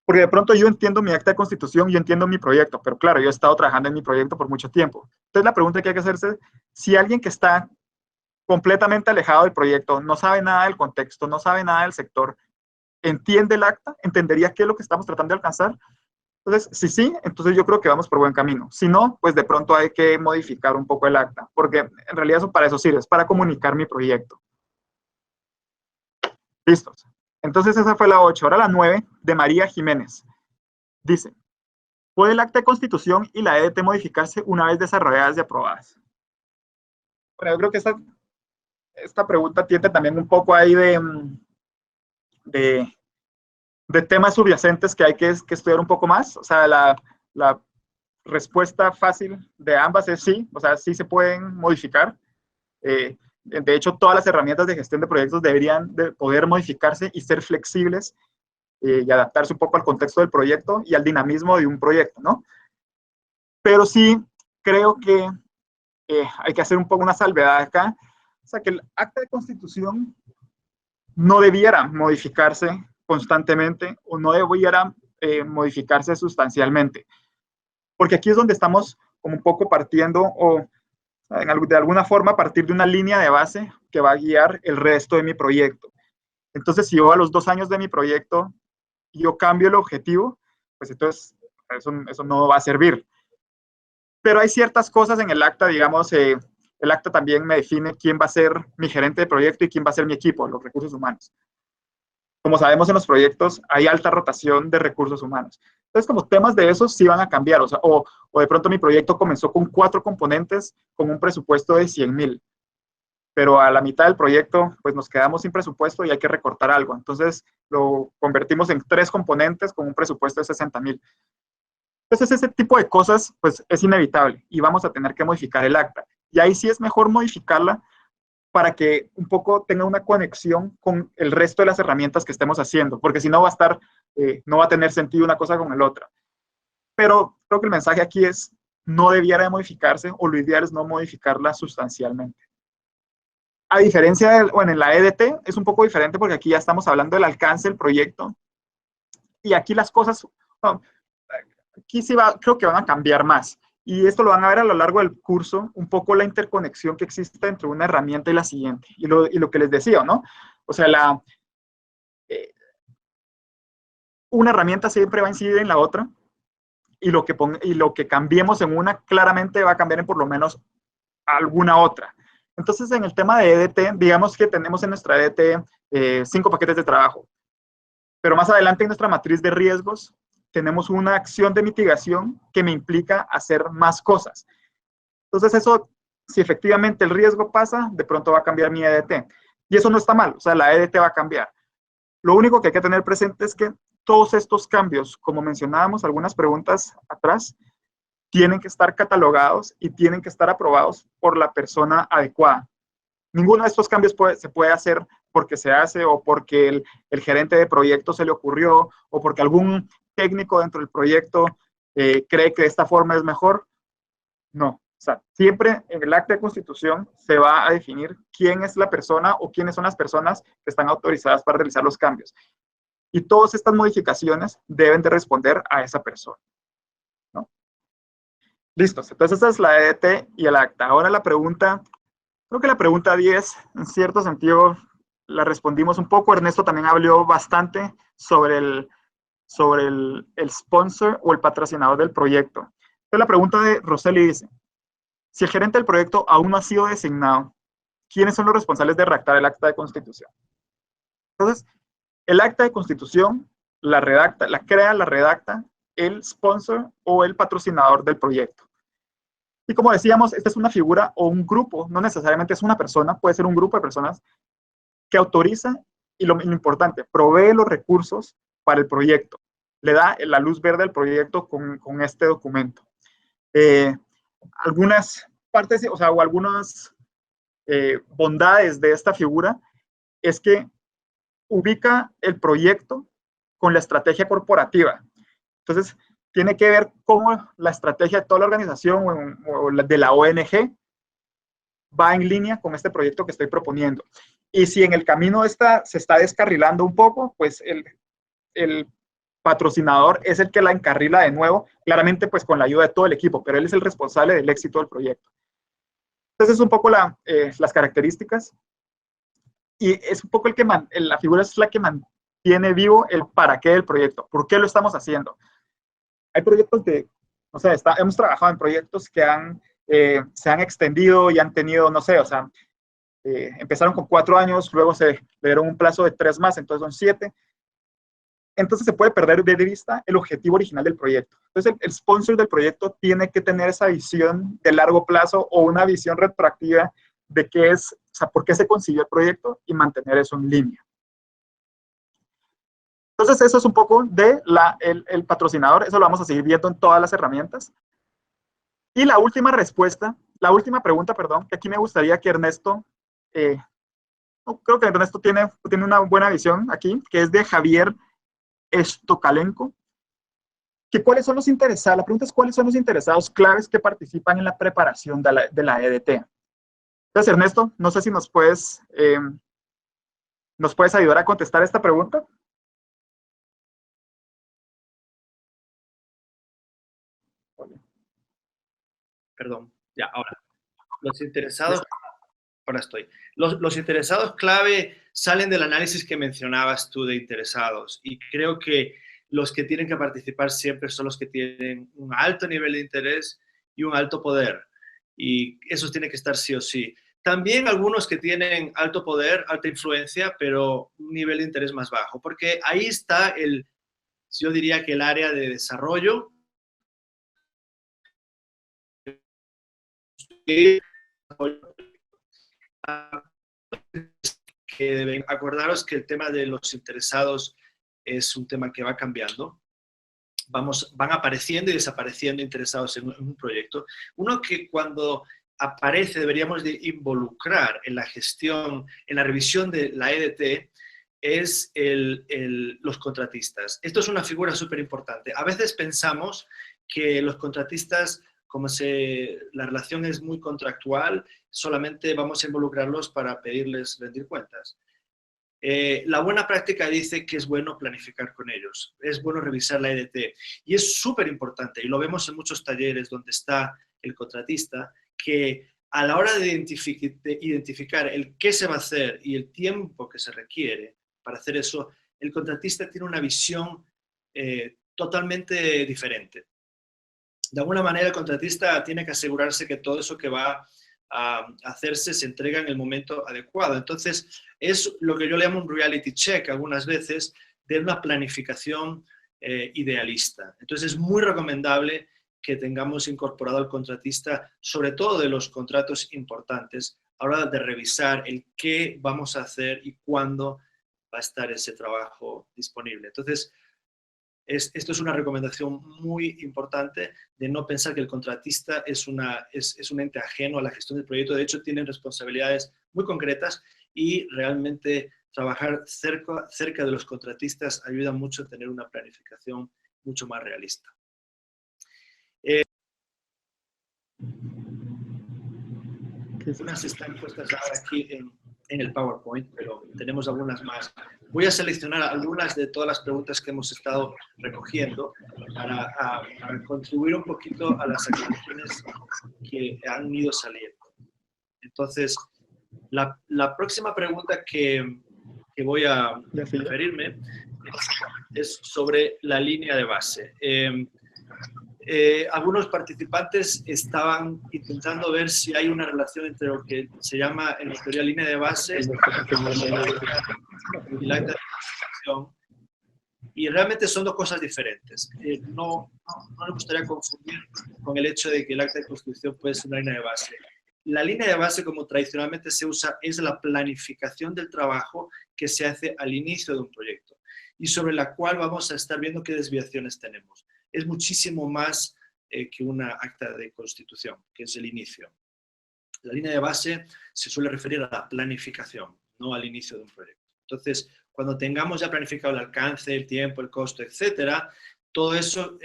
porque de pronto yo entiendo mi acta de constitución, yo entiendo mi proyecto, pero claro, yo he estado trabajando en mi proyecto por mucho tiempo. Entonces la pregunta que hay que hacerse, si alguien que está completamente alejado del proyecto, no sabe nada del contexto, no sabe nada del sector, entiende el acta, entendería qué es lo que estamos tratando de alcanzar. Entonces, si sí, entonces yo creo que vamos por buen camino. Si no, pues de pronto hay que modificar un poco el acta, porque en realidad eso para eso sirve, es para comunicar mi proyecto. Listos. Entonces esa fue la 8. Ahora la 9 de María Jiménez. Dice, ¿puede el acta de constitución y la EDT modificarse una vez desarrolladas y aprobadas? Bueno, yo creo que esta pregunta tiene también un poco ahí de temas subyacentes que hay que estudiar un poco más. O sea, la respuesta fácil de ambas es sí, o sea, sí se pueden modificar. De hecho, todas las herramientas de gestión de proyectos deberían de poder modificarse y ser flexibles y adaptarse un poco al contexto del proyecto y al dinamismo de un proyecto, ¿no? Pero sí creo que hay que hacer un poco una salvedad acá. O sea, que el acta de constitución no debiera modificarse constantemente o no debiera modificarse sustancialmente. Porque aquí es donde estamos como un poco partiendo o de alguna forma partir de una línea de base que va a guiar el resto de mi proyecto. Entonces, si yo a los 2 años de mi proyecto yo cambio el objetivo, pues entonces eso no va a servir. Pero hay ciertas cosas en el acta, digamos, el acta también me define quién va a ser mi gerente de proyecto y quién va a ser mi equipo, los recursos humanos. Como sabemos, en los proyectos hay alta rotación de recursos humanos. Entonces, como temas de esos sí van a cambiar. O sea, o de pronto mi proyecto comenzó con 4 componentes con un presupuesto de 100,000. Pero a la mitad del proyecto, pues nos quedamos sin presupuesto y hay que recortar algo. Entonces, lo convertimos en 3 componentes con un presupuesto de 60,000. Entonces, ese tipo de cosas, pues es inevitable y vamos a tener que modificar el acta. Y ahí sí es mejor modificarla para que un poco tenga una conexión con el resto de las herramientas que estemos haciendo, porque si no va a estar, no va a tener sentido una cosa con el otra. pero creo que el mensaje aquí es, no debiera de modificarse, o lo ideal es no modificarla sustancialmente. A diferencia de, bueno, en la EDT es un poco diferente porque aquí ya estamos hablando del alcance del proyecto, y aquí las cosas, bueno, aquí sí creo que van a cambiar más. Y esto lo van a ver a lo largo del curso, un poco la interconexión que existe entre una herramienta y la siguiente. Y lo que les decía, ¿no? O sea, una herramienta siempre va a incidir en la otra, y lo que cambiemos en una claramente va a cambiar en por lo menos alguna otra. Entonces, en el tema de EDT, digamos que tenemos en nuestra EDT 5 paquetes de trabajo. Pero más adelante en nuestra matriz de riesgos, tenemos una acción de mitigación que me implica hacer más cosas. Entonces eso, si efectivamente el riesgo pasa, de pronto va a cambiar mi EDT. Y eso no está mal, o sea, la EDT va a cambiar. Lo único que hay que tener presente es que todos estos cambios, como mencionábamos algunas preguntas atrás, tienen que estar catalogados y tienen que estar aprobados por la persona adecuada. Ninguno de estos cambios se puede hacer porque se hace, o porque el gerente de proyecto se le ocurrió, o porque algún técnico dentro del proyecto cree que de esta forma es mejor. No, o sea, siempre en el acta de constitución se va a definir quién es la persona o quiénes son las personas que están autorizadas para realizar los cambios. Y todas estas modificaciones deben de responder a esa persona, ¿no? Listos, entonces esa es la EDT y el acta. Ahora la pregunta, creo que la pregunta 10, en cierto sentido, la respondimos un poco. Ernesto también habló bastante sobre el sponsor o el patrocinador del proyecto. Entonces la pregunta de Roseli dice, si el gerente del proyecto aún no ha sido designado, ¿quiénes son los responsables de redactar el acta de constitución? Entonces, el acta de constitución la redacta el sponsor o el patrocinador del proyecto. Y como decíamos, esta es una figura o un grupo, no necesariamente es una persona, puede ser un grupo de personas que autoriza y lo importante, provee los recursos para el proyecto. Le da la luz verde al proyecto con este documento. Algunas partes, o sea, o algunas bondades de esta figura es que ubica el proyecto con la estrategia corporativa. Entonces, tiene que ver cómo la estrategia de toda la organización o de la ONG va en línea con este proyecto que estoy proponiendo. Y si en el camino se está descarrilando un poco, pues el patrocinador es el que la encarrila de nuevo, claramente pues con la ayuda de todo el equipo, pero él es el responsable del éxito del proyecto. Entonces es un poco las características, y es un poco la figura es la que mantiene vivo el para qué del proyecto, por qué lo estamos haciendo. Hay proyectos o sea, hemos trabajado en proyectos que se han extendido y han tenido, no sé, o sea, empezaron con 4 años, luego se le dieron un plazo de 3 más, entonces son 7. Entonces se puede perder de vista el objetivo original del proyecto. Entonces el sponsor del proyecto tiene que tener esa visión de largo plazo o una visión retroactiva de qué es, o sea, por qué se consiguió el proyecto y mantener eso en línea. Entonces eso es un poco de el patrocinador, eso lo vamos a seguir viendo en todas las herramientas. Y la última pregunta, perdón, que aquí me gustaría que Ernesto, creo que Ernesto tiene una buena visión aquí, que es de Javier Estocalenco, que cuáles son los interesados, la pregunta es cuáles son los interesados claves que participan en la preparación de la EDT. Entonces, Ernesto, no sé si nos puedes ayudar a contestar esta pregunta.
Perdón, ya, ahora. Los interesados, ahora estoy. Los interesados clave salen del análisis que mencionabas tú de interesados, y creo que los que tienen que participar siempre son los que tienen un alto nivel de interés y un alto poder, y esos tienen que estar sí o sí. También algunos que tienen alto poder, alta influencia, pero un nivel de interés más bajo, porque ahí está yo diría que el área de desarrollo que deben acordaros que el tema de los interesados es un tema que va cambiando. Van apareciendo y desapareciendo interesados en un proyecto. Uno que cuando aparece deberíamos de involucrar en la gestión, en la revisión de la EDT, es los contratistas. Esto es una figura súper importante. A veces pensamos que los contratistas, como la relación es muy contractual, solamente vamos a involucrarlos para pedirles rendir cuentas. La buena práctica dice que es bueno planificar con ellos, es bueno revisar la EDT, y es súper importante, y lo vemos en muchos talleres donde está el contratista, que a la hora de identificar el qué se va a hacer y el tiempo que se requiere para hacer eso, el contratista tiene una visión totalmente diferente. De alguna manera, el contratista tiene que asegurarse que todo eso que va a hacerse se entrega en el momento adecuado. Entonces, es lo que yo le llamo un reality check algunas veces de una planificación idealista. Entonces, es muy recomendable que tengamos incorporado al contratista, sobre todo de los contratos importantes, a la hora de revisar el qué vamos a hacer y cuándo va a estar ese trabajo disponible. Entonces, esto es una recomendación muy importante de no pensar que el contratista es un ente ajeno a la gestión del proyecto. De hecho, tienen responsabilidades muy concretas y realmente trabajar cerca de los contratistas ayuda mucho a tener una planificación mucho más realista. Unas están puestas ahora aquí en el PowerPoint, pero tenemos algunas más. Voy a seleccionar algunas de todas las preguntas que hemos estado recogiendo para contribuir un poquito a las aclaraciones que han ido saliendo. Entonces, la próxima pregunta que voy a referirme es sobre la línea de base. Algunos participantes estaban intentando ver si hay una relación entre lo que se llama en la teoría línea de base y la acta de constitución, y realmente son dos cosas diferentes. No me gustaría confundir con el hecho de que el acta de constitución puede ser una línea de base. La línea de base, como tradicionalmente se usa, es la planificación del trabajo que se hace al inicio de un proyecto y sobre la cual vamos a estar viendo qué desviaciones tenemos. Es muchísimo más que una acta de constitución, que es el inicio. La línea de base se suele referir a la planificación, no al inicio de un proyecto. Entonces, cuando tengamos ya planificado el alcance, el tiempo, el costo, etcétera, todo eso,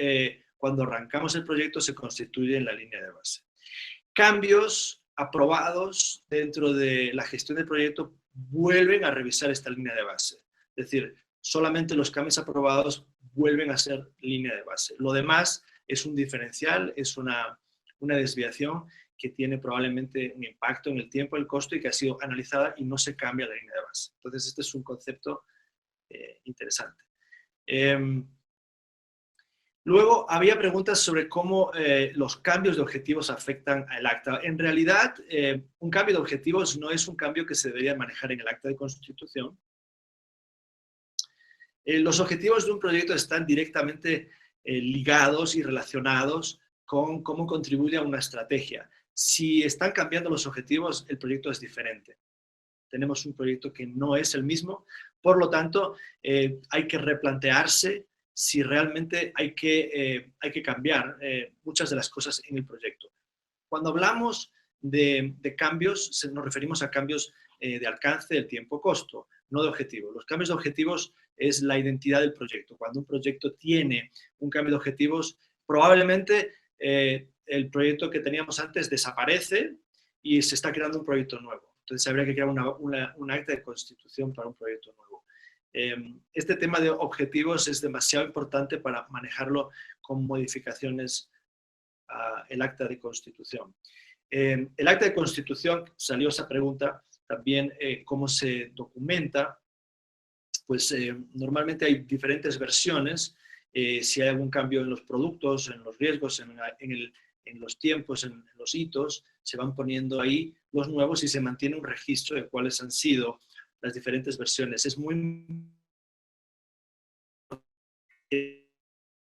cuando arrancamos el proyecto, se constituye en la línea de base. Cambios aprobados dentro de la gestión del proyecto vuelven a revisar esta línea de base. Es decir, solamente los cambios aprobados vuelven a ser línea de base. Lo demás es un diferencial, es una desviación que tiene probablemente un impacto en el tiempo, el costo y que ha sido analizada y no se cambia la línea de base. Entonces, este es un concepto interesante. Luego, había preguntas sobre cómo los cambios de objetivos afectan al acta. En realidad, un cambio de objetivos no es un cambio que se debería manejar en el acta de constitución. Los objetivos de un proyecto están directamente ligados y relacionados con cómo contribuye a una estrategia. Si están cambiando los objetivos, el proyecto es diferente. Tenemos un proyecto que no es el mismo, por lo tanto, hay que replantearse si realmente hay que cambiar muchas de las cosas en el proyecto. Cuando hablamos de cambios, nos referimos a cambios de alcance, del tiempo, costo, no de objetivos. Los cambios de objetivos es la identidad del proyecto. Cuando un proyecto tiene un cambio de objetivos, probablemente el proyecto que teníamos antes desaparece y se está creando un proyecto nuevo. Entonces habría que crear un acta de constitución para un proyecto nuevo. Este tema de objetivos es demasiado importante para manejarlo con modificaciones al acta de constitución. El acta de constitución, salió esa pregunta, también cómo se documenta. Pues normalmente hay diferentes versiones. Si hay algún cambio en los productos, en los riesgos, en los tiempos, en los hitos, se van poniendo ahí los nuevos y se mantiene un registro de cuáles han sido las diferentes versiones. Es muy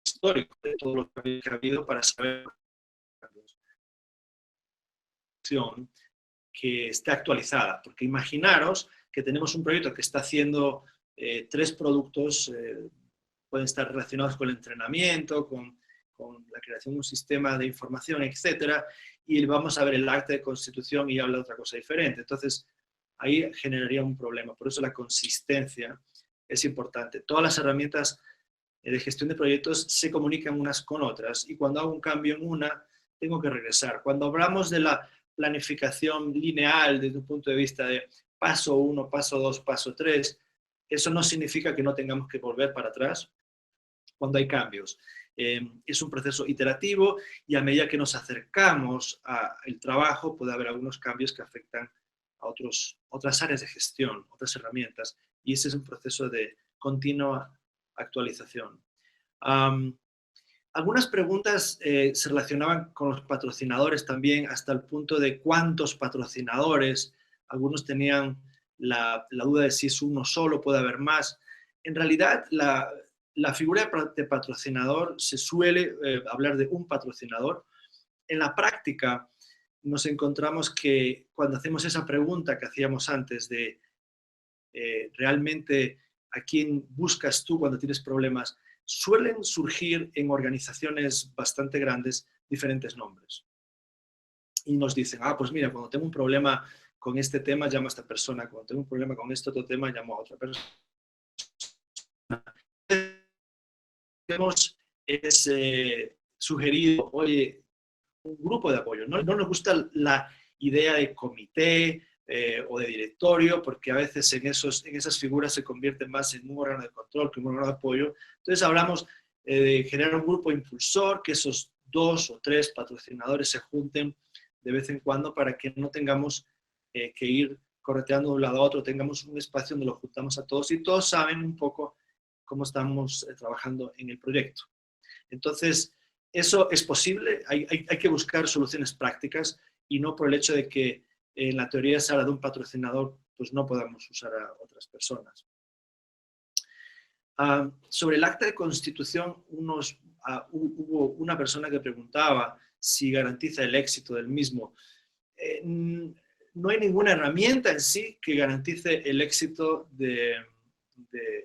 histórico de todo lo que ha habido para saber que esté actualizada, porque imaginaros que tenemos un proyecto que está haciendo 3 productos, pueden estar relacionados con el entrenamiento, con la creación de un sistema de información, etcétera, y vamos a ver el acta de constitución y habla de otra cosa diferente. Entonces, ahí generaría un problema. Por eso la consistencia es importante. Todas las herramientas de gestión de proyectos se comunican unas con otras, y cuando hago un cambio en una, tengo que regresar. Cuando hablamos de la planificación lineal desde un punto de vista de paso 1, paso 2, paso 3, eso no significa que no tengamos que volver para atrás cuando hay cambios. Es un proceso iterativo, y a medida que nos acercamos al trabajo puede haber algunos cambios que afectan a otras áreas de gestión, otras herramientas, y ese es un proceso de continua actualización. Algunas preguntas se relacionaban con los patrocinadores también, hasta el punto de cuántos patrocinadores. Algunos tenían la duda de si es uno solo, puede haber más. En realidad, la figura de patrocinador, se suele hablar de un patrocinador. En la práctica nos encontramos que cuando hacemos esa pregunta que hacíamos antes de realmente a quién buscas tú cuando tienes problemas, suelen surgir en organizaciones bastante grandes diferentes nombres. Y nos dicen, pues mira, cuando tengo un problema con este tema, llamo a esta persona. Cuando tengo un problema con este otro tema, llamo a otra persona. Hemos sugerido, oye, un grupo de apoyo. No nos gusta la idea de comité o de directorio, porque a veces en esas figuras se convierten más en un órgano de control que un órgano de apoyo. Entonces hablamos de generar un grupo impulsor, que esos 2 o 3 patrocinadores se junten de vez en cuando para que no tengamos que ir correteando de un lado a otro, tengamos un espacio donde lo juntamos a todos y todos saben un poco cómo estamos trabajando en el proyecto. Entonces, eso es posible, hay que buscar soluciones prácticas, y no por el hecho de que en la teoría se habla de un patrocinador, pues no podamos usar a otras personas. Sobre el acta de constitución, hubo una persona que preguntaba si garantiza el éxito del mismo. No hay ninguna herramienta en sí que garantice el éxito de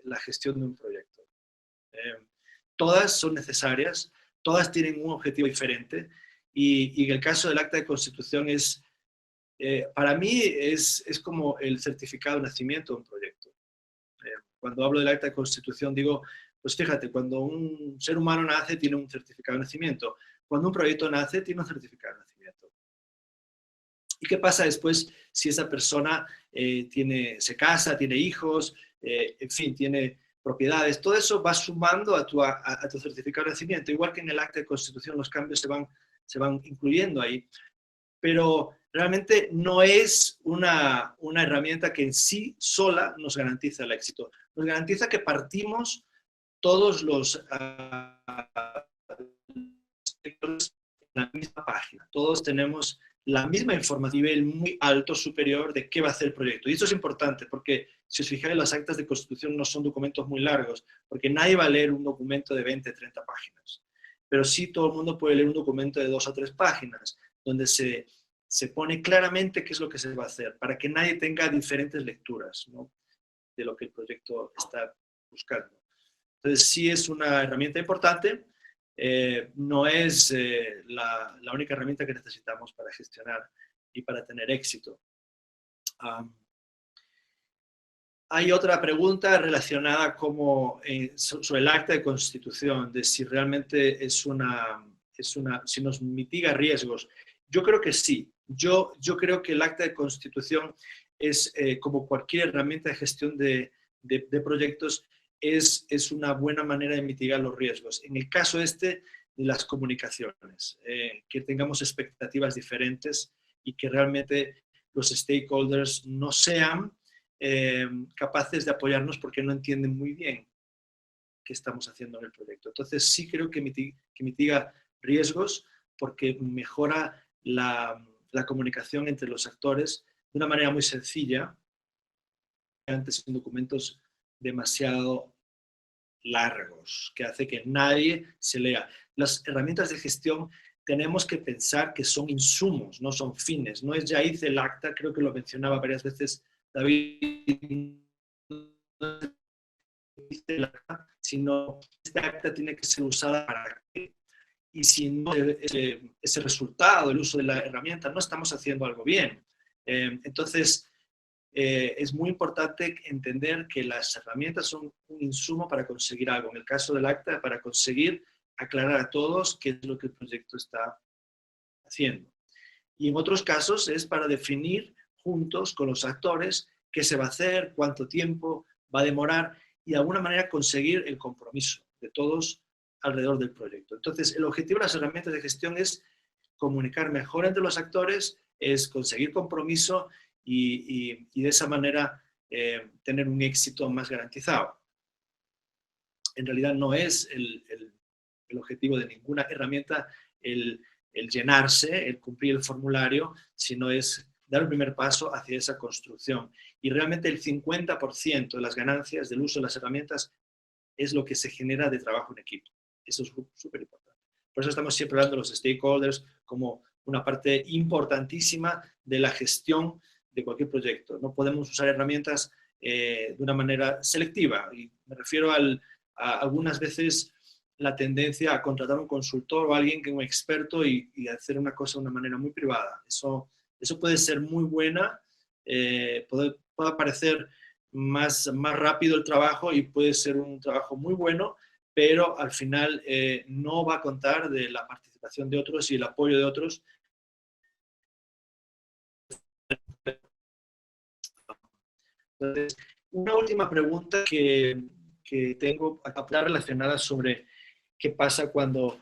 la gestión de un proyecto. Todas son necesarias, todas tienen un objetivo diferente, y en el caso del acta de constitución para mí es como el certificado de nacimiento de un proyecto. Cuando hablo del acta de constitución digo, pues fíjate, cuando un ser humano nace tiene un certificado de nacimiento, cuando un proyecto nace tiene un certificado de nacimiento. ¿Y qué pasa después si esa persona se casa, tiene hijos, en fin, tiene propiedades? Todo eso va sumando a tu certificado de nacimiento, igual que en el acta de constitución los cambios se van incluyendo ahí. Pero realmente no es una herramienta que en sí sola nos garantiza el éxito. Nos garantiza que partimos todos los sectores en la misma página. Todos tenemos la misma información a nivel muy alto, superior, de qué va a hacer el proyecto. Y esto es importante porque, si os fijáis, las actas de constitución no son documentos muy largos, porque nadie va a leer un documento de 20, 30 páginas. Pero sí todo el mundo puede leer un documento de 2 o 3 páginas, donde se pone claramente qué es lo que se va a hacer, para que nadie tenga diferentes lecturas, ¿no?, de lo que el proyecto está buscando. Entonces sí es una herramienta importante, no es la única herramienta que necesitamos para gestionar y para tener éxito. Hay otra pregunta relacionada sobre el acta de constitución, de si realmente si nos mitiga riesgos. Yo creo que sí. Yo creo que el acta de constitución es, como cualquier herramienta de gestión de proyectos, es una buena manera de mitigar los riesgos. En el caso de las comunicaciones, que tengamos expectativas diferentes y que realmente los stakeholders no sean capaces de apoyarnos porque no entienden muy bien qué estamos haciendo en el proyecto. Entonces sí creo que mitiga riesgos, porque mejora la comunicación entre los actores de una manera muy sencilla, antes en documentos demasiado largos, que hace que nadie se lea. Las herramientas de gestión tenemos que pensar que son insumos, no son fines. No es ya hice el acta, creo que lo mencionaba varias veces David, sino este acta tiene que ser usada para qué. Y si no ese resultado, el uso de la herramienta, no estamos haciendo algo bien. Entonces, es muy importante entender que las herramientas son un insumo para conseguir algo. En el caso del acta, para conseguir aclarar a todos qué es lo que el proyecto está haciendo. Y en otros casos es para definir juntos con los actores qué se va a hacer, cuánto tiempo va a demorar y de alguna manera conseguir el compromiso de todos alrededor del proyecto. Entonces, el objetivo de las herramientas de gestión es comunicar mejor entre los actores, es conseguir compromiso y de esa manera tener un éxito más garantizado. En realidad no es el objetivo de ninguna herramienta el llenarse, el cumplir el formulario, sino es dar el primer paso hacia esa construcción. Y realmente el 50% de las ganancias del uso de las herramientas es lo que se genera de trabajo en equipo. Eso es súper importante. Por eso estamos siempre hablando de los stakeholders como una parte importantísima de la gestión de cualquier proyecto. No podemos usar herramientas de una manera selectiva. Y me refiero a algunas veces la tendencia a contratar un consultor o alguien que es un experto y hacer una cosa de una manera muy privada. Eso puede ser muy buena, puede parecer más rápido el trabajo y puede ser un trabajo muy bueno, pero al final no va a contar de la participación de otros y el apoyo de otros. Entonces, una última pregunta que tengo acá relacionada sobre qué pasa cuando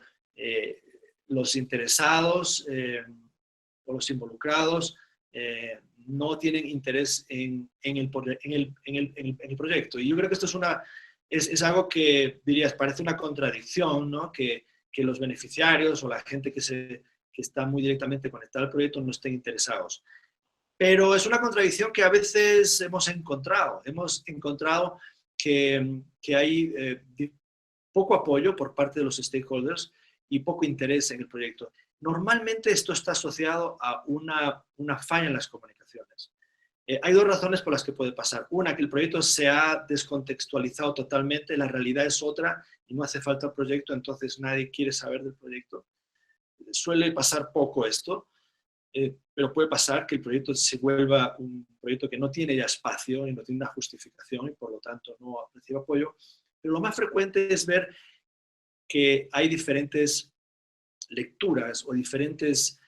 los interesados o los involucrados no tienen interés en el proyecto. Y yo creo que esto es algo que, dirías, parece una contradicción, ¿no? Que los beneficiarios o la gente que está muy directamente conectada al proyecto no estén interesados. Pero es una contradicción que a veces hemos encontrado. Hemos encontrado que hay poco apoyo por parte de los stakeholders y poco interés en el proyecto. Normalmente esto está asociado a una falla en las comunicaciones. Hay dos razones por las que puede pasar. Una, que el proyecto se ha descontextualizado totalmente, la realidad es otra y no hace falta el proyecto, entonces nadie quiere saber del proyecto. Suele pasar poco esto, pero puede pasar que el proyecto se vuelva un proyecto que no tiene ya espacio y no tiene una justificación y por lo tanto no recibe apoyo. Pero lo más frecuente es ver que hay diferentes lecturas o diferentes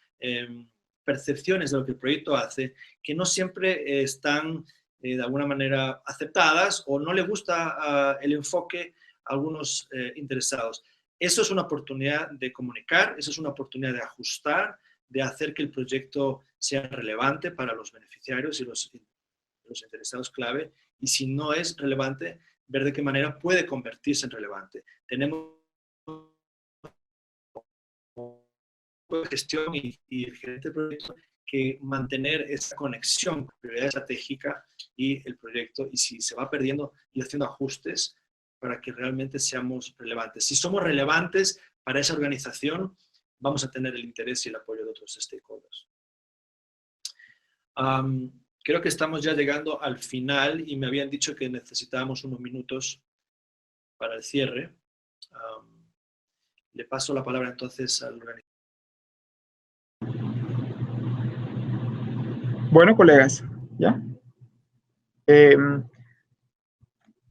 percepciones de lo que el proyecto hace que no siempre están de alguna manera aceptadas o no le gusta el enfoque a algunos interesados. Eso es una oportunidad de comunicar, eso es una oportunidad de ajustar, de hacer que el proyecto sea relevante para los beneficiarios y los interesados clave, y si no es relevante, ver de qué manera puede convertirse en relevante. Tenemos gestión y el gerente del proyecto que mantener esa conexión con prioridad estratégica y el proyecto, y si se va perdiendo, y haciendo ajustes para que realmente seamos relevantes. Si somos relevantes para esa organización, vamos a tener el interés y el apoyo de otros stakeholders. Creo que estamos ya llegando al final y me habían dicho que necesitábamos unos minutos para el cierre. Le paso la palabra entonces al organizador.
Bueno, colegas, ¿ya?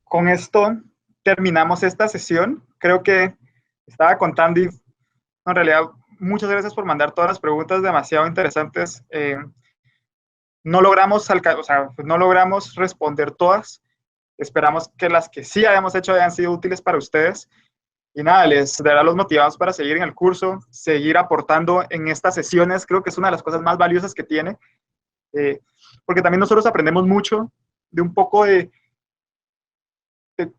Con esto terminamos esta sesión. Creo que estaba contando y en realidad muchas gracias por mandar todas las preguntas demasiado interesantes. No logramos, no logramos responder todas. Esperamos que las que sí hayamos hecho hayan sido útiles para ustedes. Y nada, les dará los motivados para seguir en el curso, seguir aportando en estas sesiones. Creo que es una de las cosas más valiosas que tiene. Porque también nosotros aprendemos mucho de un poco de qué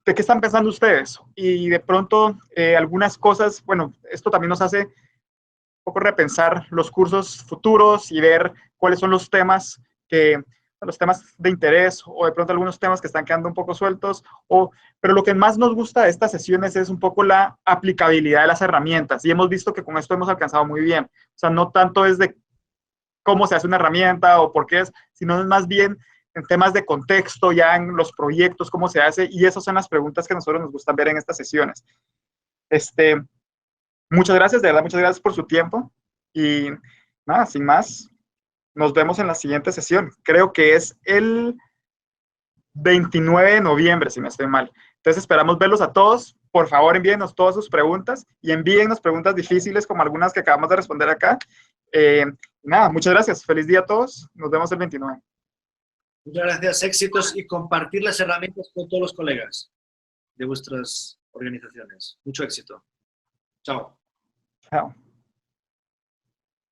están pensando ustedes. Y de pronto algunas cosas, bueno, esto también nos hace un poco repensar los cursos futuros y ver cuáles son los temas de interés o de pronto algunos temas que están quedando un poco sueltos. Pero lo que más nos gusta de estas sesiones es un poco la aplicabilidad de las herramientas. Y hemos visto que con esto hemos alcanzado muy bien. O sea, no tanto es de cómo se hace una herramienta o por qué es, sino es más bien en temas de contexto, ya en los proyectos, cómo se hace, y esas son las preguntas que a nosotros nos gustan ver en estas sesiones. Muchas gracias, de verdad, muchas gracias por su tiempo, y nada, sin más, nos vemos en la siguiente sesión. Creo que es el 29 de noviembre, si no estoy mal. Entonces esperamos verlos a todos. Por favor, envíennos todas sus preguntas y envíennos preguntas difíciles como algunas que acabamos de responder acá. Nada, muchas gracias. Feliz día a todos. Nos vemos el 29.
Muchas gracias, éxitos y compartir las herramientas con todos los colegas de vuestras organizaciones. Mucho éxito. Chao.
Chao.